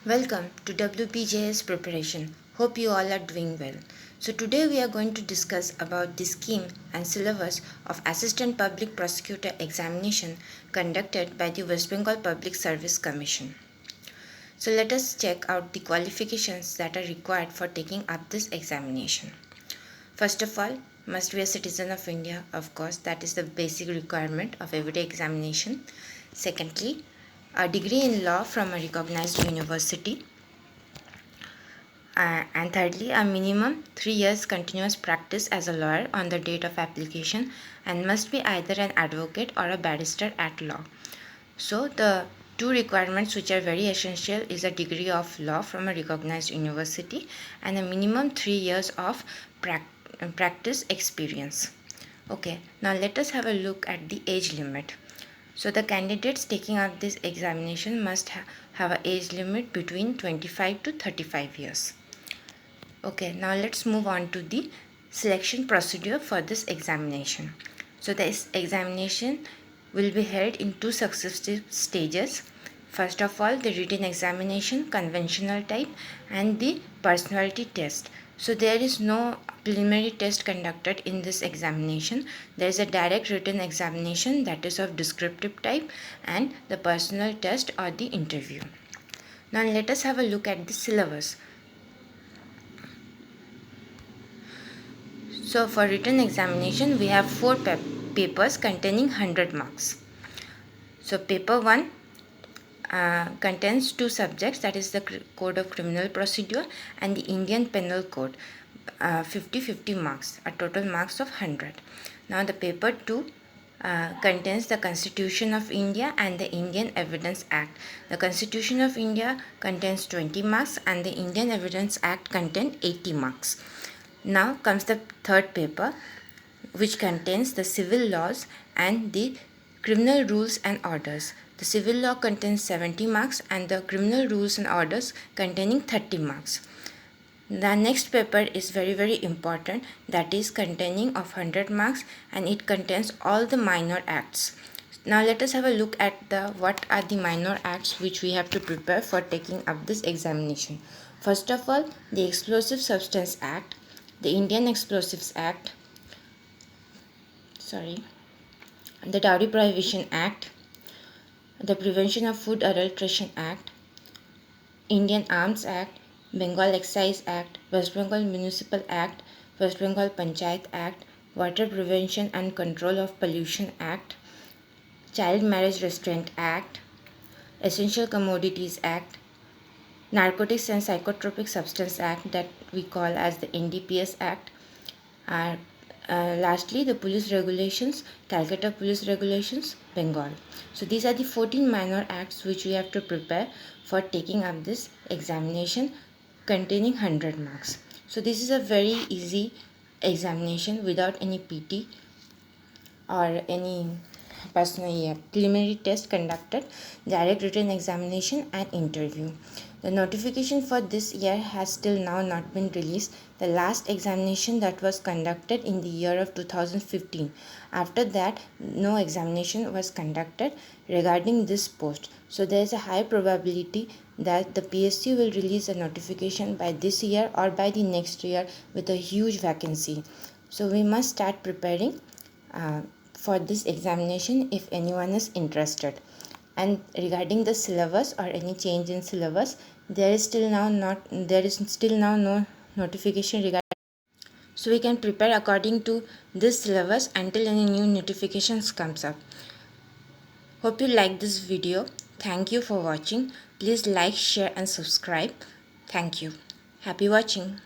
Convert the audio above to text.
Welcome to WPJS preparation. Hope you all are doing well. So today we are going to discuss about the scheme and syllabus of Assistant Public Prosecutor examination conducted by the West Bengal Public Service Commission. So let us check out the qualifications that are required for taking up this examination. First of all, must be a citizen of India, of course, that is the basic requirement of everyday examination. Secondly, a degree in law from a recognized university. And thirdly, a minimum 3 years continuous practice as a lawyer on the date of application and must be either an advocate or a barrister at law. So the two requirements which are very essential is a degree of law from a recognized university and a minimum 3 years of practice experience. Okay, now let us have a look at the age limit. So the candidates taking up this examination must have an age limit between 25 to 35 years. Okay, now let's move on to the selection procedure for this examination. So this examination will be held in two successive stages. First of all, the written examination, conventional type, and the personality test. So there is no preliminary test conducted in this examination. There is a direct written examination that is of descriptive type and the personal test or the interview. Now let us have a look at the syllabus. So for written examination, we have four papers containing 100 marks. So paper 1 contains two subjects, that is the Code of Criminal Procedure and the Indian Penal Code, 50-50 marks, a total marks of 100. Now the paper 2 contains the Constitution of India and the Indian Evidence Act. The Constitution of India contains 20 marks and the Indian Evidence Act contains 80 marks. Now comes the third paper, which contains the civil laws and the criminal rules and orders. The civil law contains 70 marks and the criminal rules and orders containing 30 marks. The next paper is very important, that is containing of 100 marks and it contains all the minor acts. Now let us have a look at what are the minor acts which we have to prepare for taking up this examination. First of all, the Explosive Substance Act, the Indian Explosives Act, the Dowry Prohibition Act, the Prevention of Food Adulteration Act, Indian Arms Act, Bengal Excise Act, West Bengal Municipal Act, West Bengal Panchayat Act, Water Prevention and Control of Pollution Act, Child Marriage Restraint Act, Essential Commodities Act, Narcotics and Psychotropic Substance Act, that we call as the NDPS Act, lastly the Police Regulations, Calcutta Police Regulations, Bengal. So these are the 14 minor acts which we have to prepare for taking up this examination containing 100 marks. So this is a very easy examination without any PT or any preliminary test conducted, direct written examination and interview. The notification for this year has still now not been released. The last examination that was conducted in the year of 2015. After that, no examination was conducted regarding this post. So there is a high probability that the PSU will release a notification by this year or by the next year with a huge vacancy. So we must start preparing for this examination if anyone is interested. And regarding the syllabus or any change in syllabus, there is still now no notification regarding. So we can prepare according to this syllabus until any new notifications comes up. Hope you like this video. Thank you for watching. Please like, share and subscribe. Thank you. Happy watching.